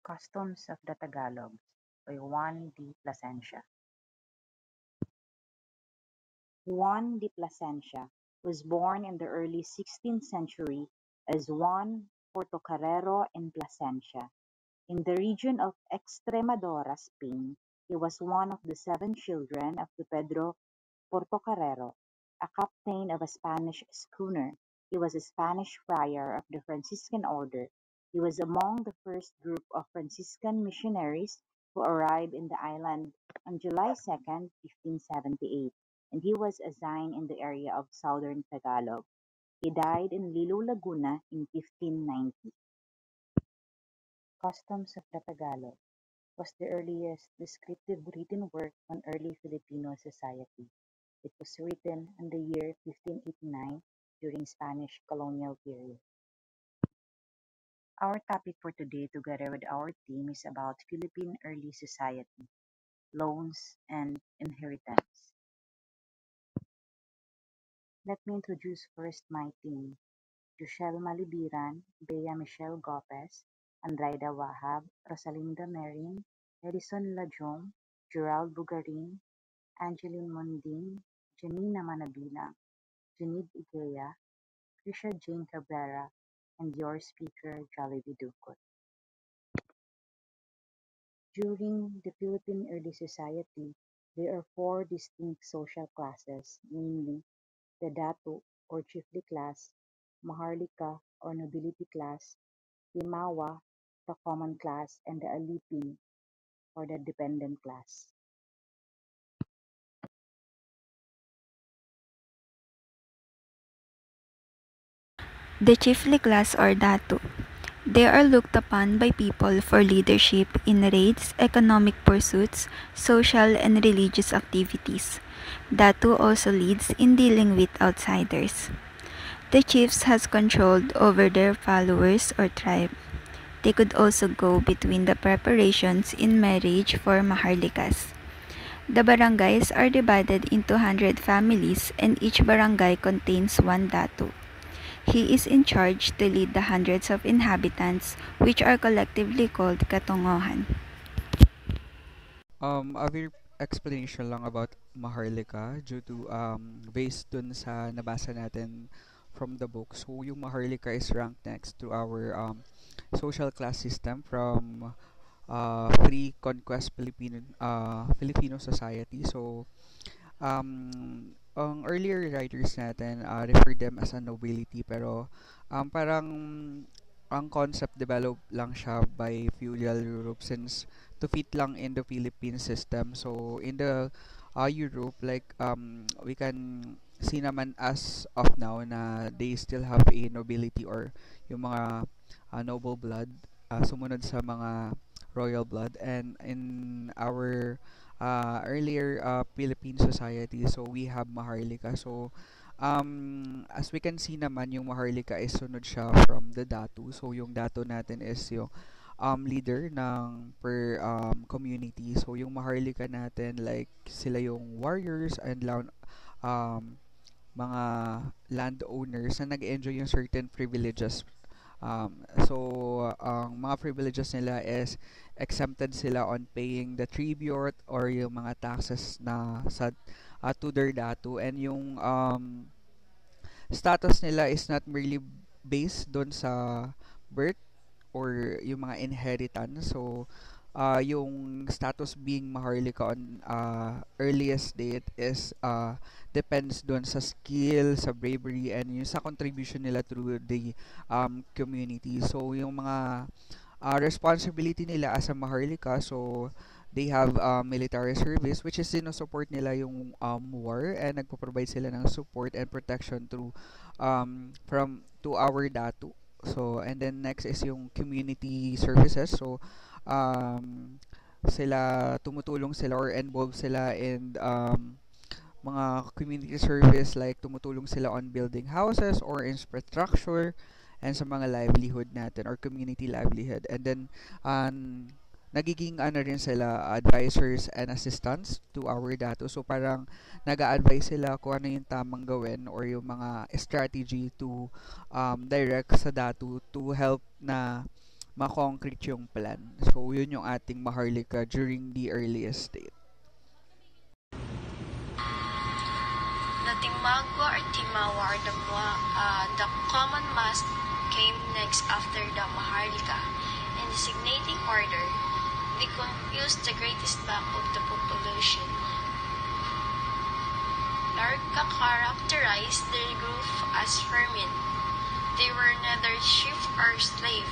Customs of the Tagalogs by Juan de Plasencia. Juan de Plasencia was born in the early 16th century as Juan Portocarrero in Plasencia, in the region of Extremadura, Spain. He was one of the seven children of Pedro Portocarrero, a captain of a Spanish schooner. He was a Spanish friar of the Franciscan order. He was among the first group of Franciscan missionaries who arrived in the island on July 2nd, 1578, and he was assigned in the area of southern Tagalog. He died in Lilo, Laguna in 1590. Customs of the Tagalog was the earliest descriptive written work on early Filipino society. It was written in the year 1589 during Spanish colonial period. Our topic for today, together with our theme, is about Philippine early society, loans, and inheritance. Let me introduce first my team: Joshel Malibiran, Bea Michelle Gopez, Andraida Wahab, Rosalinda Merin, Edison Lajong, Gerald Bugarin, Angeline Mondin, Janina Manabila, Janid Igea, Trisha Jane Cabrera, and your speaker, Jollibee Dukot. During the Philippine early society, there are four distinct social classes, namely the Datu or chiefly class, Maharlika or nobility class, Limawa, the common class, and the Alipin or the dependent class. The chiefly class or Datu. They are looked upon by people for leadership in raids, economic pursuits, social and religious activities. Datu also leads in dealing with outsiders. The chiefs has control over their followers or tribe. They could also go between the preparations in marriage for maharlikas. The barangays are divided into 100 families and each barangay contains one datu. He is in charge to lead the hundreds of inhabitants which are collectively called katongohan. A brief explanation lang about Maharlika due to based dun sa nabasa natin from the book. So yung Maharlika is ranked next to our social class system from pre-conquest Filipino society. So ang earlier writers natin referred them as a nobility, pero parang ang concept developed lang siya by feudal Europe since to fit lang in the Philippine system. So in the Europe, like we can see naman as of now na they still have a nobility or yung mga noble blood sumunod sa mga royal blood, and in our earlier Philippine society, so we have Maharlika. So as we can see naman, yung Maharlika is sunod siya from the Datu. So yung Datu natin is yung leader ng per community. So yung Maharlika natin, like sila yung warriors and um, mga landowners na nag-enjoy yung certain privileges. Ang mga privileges nila is exempted sila on paying the tribute or yung mga taxes na sa to their datu, and yung status nila is not merely based doon sa birth or yung mga inheritance. So yung status being Maharlika on earliest date is depends doon sa skill, sa bravery, and yung sa contribution nila through the community. So yung mga responsibility nila as a Maharlika, so they have military service which is sinusupport nila yung war, and nagpo-provide sila ng support and protection through from to our datu. So and then next is yung community services. So tumutulong sila or involved sila in mga community service, like tumutulong sila on building houses or infrastructure and sa mga livelihood natin or community livelihood. And then nagiging ano rin sila, advisors and assistants to our dato. So parang nag-a-advise sila kung ano yung tamang gawin or yung mga strategy to direct sa dato to help na ma-concrete yung plan. So, yun yung ating Maharlika during the earliest date. The Timagwa or Timawa or the common mass came next after the Maharlika. In designating order, they confused the greatest bulk of the population. Larka characterized their group as vermin. They were neither chief or slave.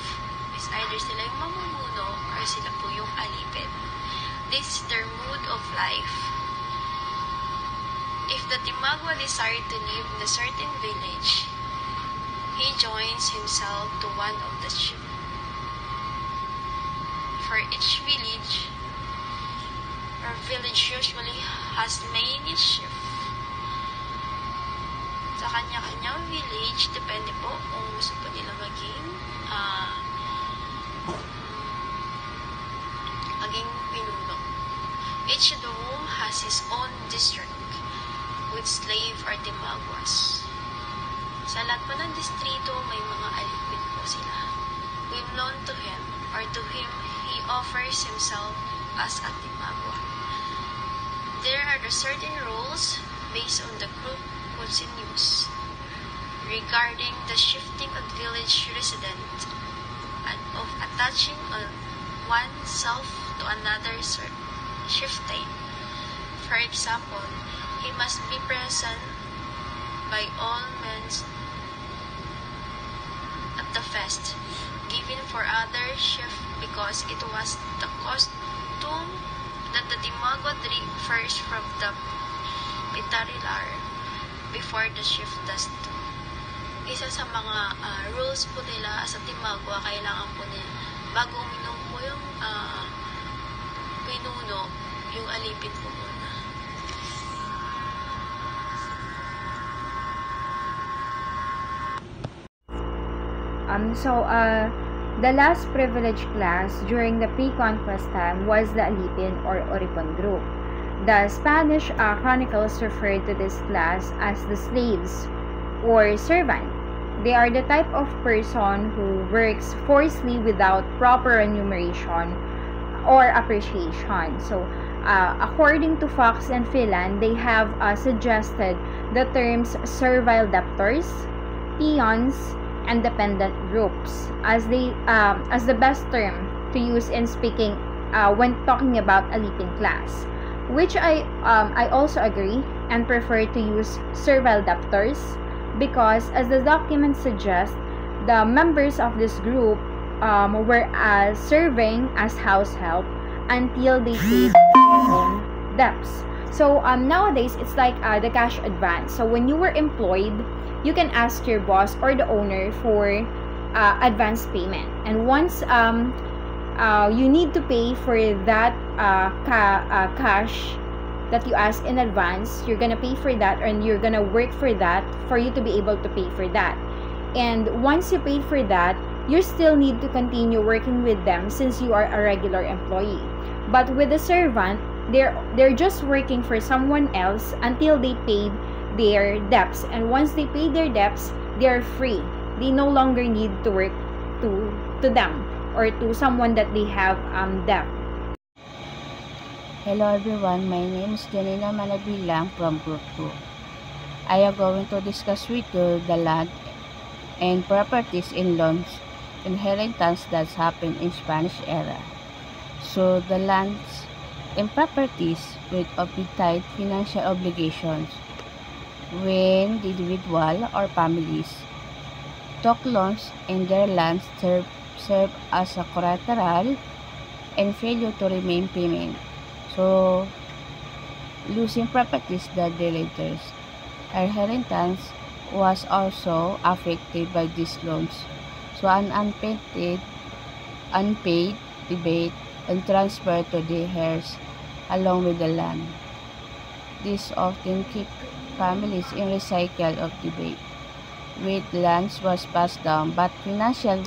It's either sila yung mamumuno or sila po yung alipin. This is their mood of life. If the Timagwa desired to live in a certain village, he joins himself to one of the chief. For each village, or village usually has many chief. Sa kanya-kanyang village, depende po kung gusto po nila maging pinuno. Each of whom has his own district with slave or timagwas. Sa lahat po ng distrito, may mga alipin po sila. When known to him, or to him, he offers himself as a timagwa. There are the certain rules based on the group continues regarding the shifting of village resident and of attaching oneself to another shifting. For example, he must be present by all means at the fest given for other shift because it was the custom that the Timagwa drink first from the Pitarilar before the shift does too. Isa sa mga rules po nila sa Timagwa, kailangan po nila bago uminom po yung pinuno, yung alipin po muna. The last privileged class during the pre-conquest time was the Alipin or Oripon group. The Spanish chronicles refer to this class as the slaves or servant. They are the type of person who works forcefully without proper remuneration or appreciation. According to Fox and Phelan, they have suggested the terms servile debtors, peons, and dependent groups as the best term to use in speaking when talking about Alipin class, which I also agree and prefer to use servile debtors because, as the document suggests, the members of this group were serving as house help until they paid their own debts. Nowadays it's like the cash advance. So when you were employed, you can ask your boss or the owner for advance payment, and once you need to pay for that cash that you ask in advance, you're gonna pay for that and you're gonna work for that for you to be able to pay for that. And once you pay for that, you still need to continue working with them since you are a regular employee. But with the servant, they're just working for someone else until they paid their debts, and once they pay their debts, they're free. They no longer need to work to them or to someone that they have debt. Hello everyone, my name is Janina Manabilang from Group 2. I am going to discuss with you the land and properties in loans inheritance that's happened in Spanish era. So the lands and properties with obligate financial obligations when the individual or families took loans and their lands serve as a collateral and failure to remain payment. So, losing properties that the laters. Inheritance was also affected by these loans. So, an unpaid debate and transfer to the heirs along with the land. This often keep families in recycle of debate. With lands was passed down, but financial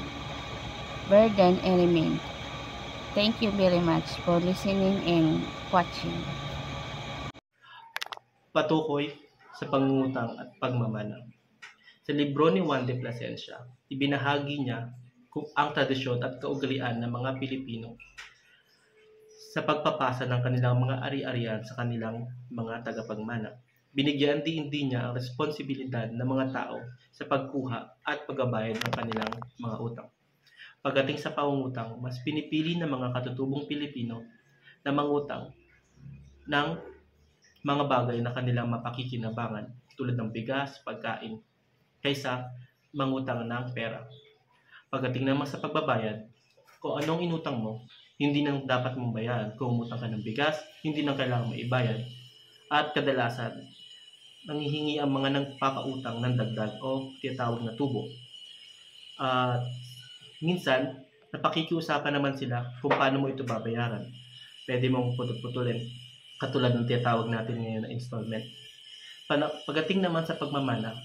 burden remained. Thank you very much for listening and watching. Patukoy sa pangungutang at pagmamanang. Sa libro ni Juan de Plasencia, ibinahagi niya ang tradisyon at kaugalian ng mga Pilipino sa pagpapasa ng kanilang mga ari-arian sa kanilang mga tagapagmana. Binigyan din niya ang responsibilidad ng mga tao sa pagkuha at pagbabayad ng kanilang mga utang. Pagdating sa pangungutang, mas pinipili ng mga katutubong Pilipino na mangutang ng mga bagay na kanilang mapakikinabangan tulad ng bigas, pagkain, kaysa mangutang ng pera. Pagdating naman sa pagbabayad, kung anong inutang mo, hindi nang dapat mong bayaran. Kung umutang ka ng bigas, hindi nang kailangan maibayad. At kadalasan, nanghihingi ang mga nagpapautang ng dagdag o tinatawag na tubo. At minsan, napakikiusapan naman sila kung paano mo ito babayaran. Pwede mong putulin, katulad ng tinatawag natin ngayon na installment. Pagdating naman sa pagmamana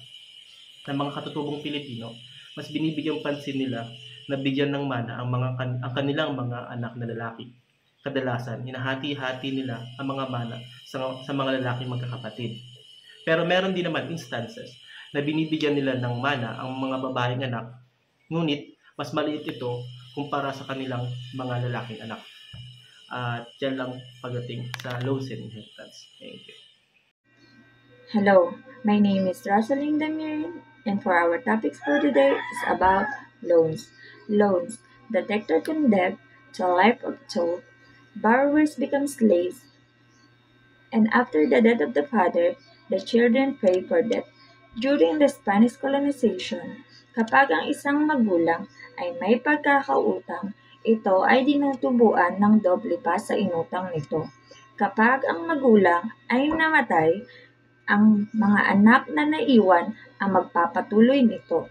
ng mga katutubong Pilipino, mas binibigyang pansin nila na bigyan ng mana ang kanilang mga anak na lalaki. Kadalasan, hinahati-hati nila ang mga mana sa mga lalaking magkakapatid. Pero meron din naman instances na binibigyan nila ng mana ang mga babaeng anak, ngunit mas maliit ito kumpara sa kanilang mga lalaking anak. At yan lang pagdating sa loans and inheritance. Thank you. Hello, my name is Rosaline Damirin, and for our topics for today is about loans. Loans. The debtor condemned to a life of toil. Borrowers become slaves, and after the death of the father, the children pay for debt. During the Spanish colonization, kapag ang isang magulang ay may pagkakautang, ito ay dinutubuan ng doble pa sa inutang nito. Kapag ang magulang ay namatay, ang mga anak na naiwan ang magpapatuloy nito.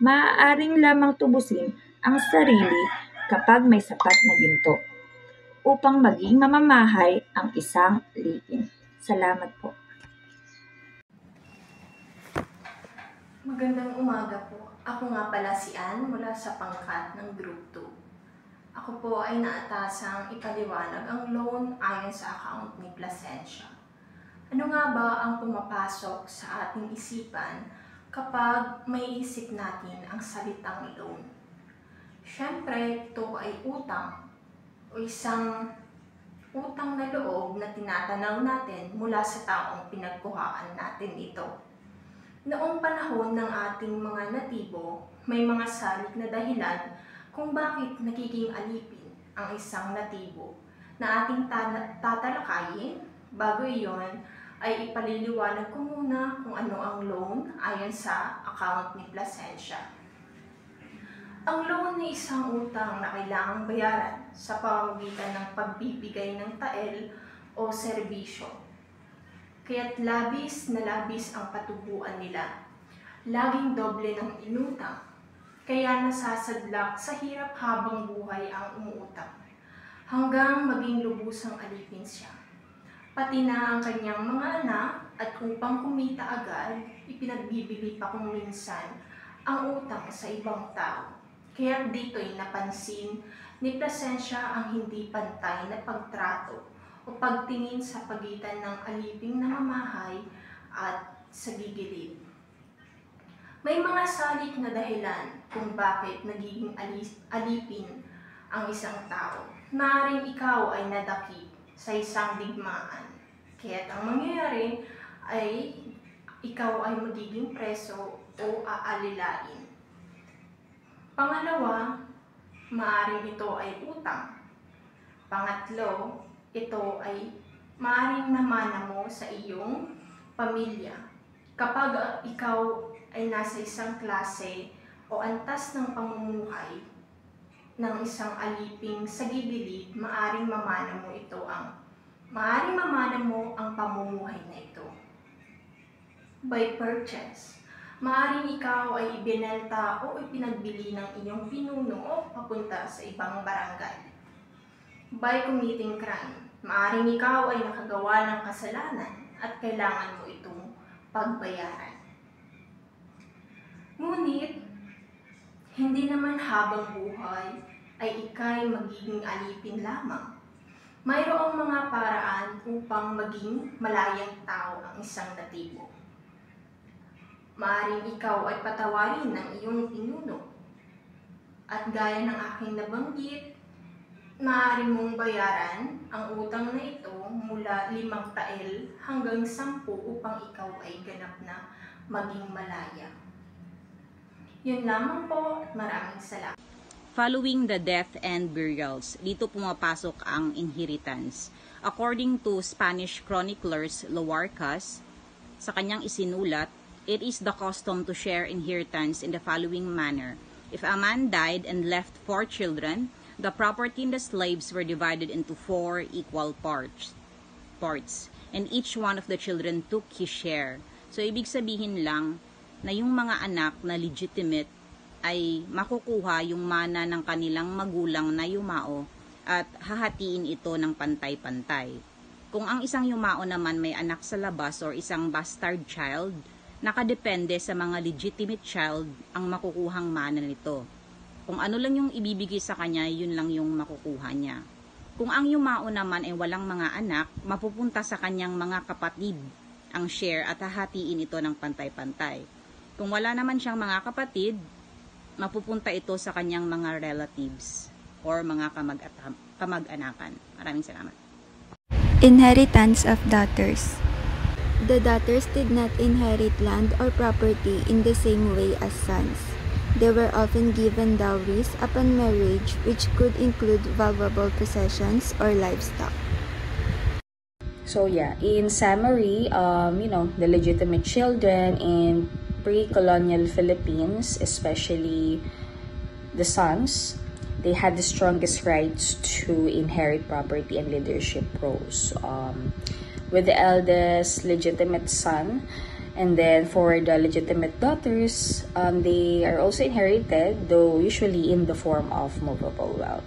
Maaaring lamang tubusin ang sarili kapag may sapat na ginto upang maging mamamahay ang isang lihim. Salamat po. Magandang umaga po. Ako nga pala si Ann mula sa pangkat ng Group 2. Ako po ay naatasang ipaliwanag ang loan ayon sa account ni Plasencia. Ano nga ba ang pumapasok sa ating isipan kapag may isip natin ang salitang loan? Siyempre, ito ay utang o isang utang na loob na tinatanaw natin mula sa taong pinagkuhaan natin ito. Noong panahon ng ating mga natibo, may mga salik na dahilan kung bakit nagiging alipin ang isang natibo na ating tatalakayin. Bago iyon, ay ipaliliwanag ko muna kung ano ang loan ayon sa account ni Plasencia. Ang loan ay isang utang na kailangang bayaran sa pamamagitan ng pagbibigay ng tael o serbisyo. Kaya't labis na labis ang patubuan nila. Laging doble ng inutang, kaya nasasadlak sa hirap habang buhay ang umuutang, hanggang maging lubusang alipin siya. Pati na ang kanyang mga anak at upang kumita agad, ipinagbibili pa kung minsan ang utang sa ibang tao. Kaya dito'y napansin ni Plasencia ang hindi pantay na pagtrato o pagtingin sa pagitan ng aliping namamahay at sa gigilid. May mga salik na dahilan kung bakit nagiging alipin ang isang tao. Maaaring ikaw ay nadakip sa isang digmaan. Kaya't ang mangyayari ay ikaw ay magiging preso o aalilain. Pangalawa, maaaring ito ay utang. Pangatlo, ito ay maaaring namana mo sa iyong pamilya. Kapag ikaw ay nasa isang klase o antas ng pamumuhay ng isang aliping sa gilid, maaaring mamana mo ang pamumuhay na ito. By purchase, maaaring ikaw ay ibinenta o ipinagbili ng iyong pinuno o papunta sa ibang barangay. By committing crime, maaaring ikaw ay nakagawa ng kasalanan at kailangan mo itong pagbayaran. Ngunit, hindi naman habang buhay ay ikay magiging alipin lamang. Mayroong mga paraan upang maging malayang tao ang isang natibo. Maaaring ikaw ay patawarin ng iyong pinuno At gaya ng aking nabanggit, maaari mong bayaran ang utang na ito mula 5 tael hanggang 10 upang ikaw ay ganap na maging malaya. Yun lamang po at maraming salamat. Following the death and burials, dito pumapasok ang inheritance. According to Spanish chroniclers Loarcas, sa kanyang isinulat, it is the custom to share inheritance in the following manner. If a man died and left 4 children, the property and the slaves were divided into 4 equal parts, and each one of the children took his share. So, ibig sabihin lang na yung mga anak na legitimate ay makukuha yung mana ng kanilang magulang na yumao at hahatiin ito ng pantay-pantay. Kung ang isang yumao naman may anak sa labas or isang bastard child, nakadepende sa mga legitimate child ang makukuhang mana nito. Kung ano lang yung ibibigay sa kanya, yun lang yung makukuha niya. Kung ang yumao naman ay walang mga anak, mapupunta sa kanyang mga kapatid ang share at hahatiin ito ng pantay-pantay. Kung wala naman siyang mga kapatid, mapupunta ito sa kanyang mga relatives or mga kamag-anakan. Maraming salamat. Inheritance of daughters. The daughters did not inherit land or property in the same way as sons. They were often given dowries upon marriage, which could include valuable possessions or livestock. So yeah, in summary, the legitimate children in pre-colonial Philippines, especially the sons, they had the strongest rights to inherit property and leadership roles. With the eldest legitimate son, and then for the legitimate daughters, they are also inherited, though usually in the form of movable wealth.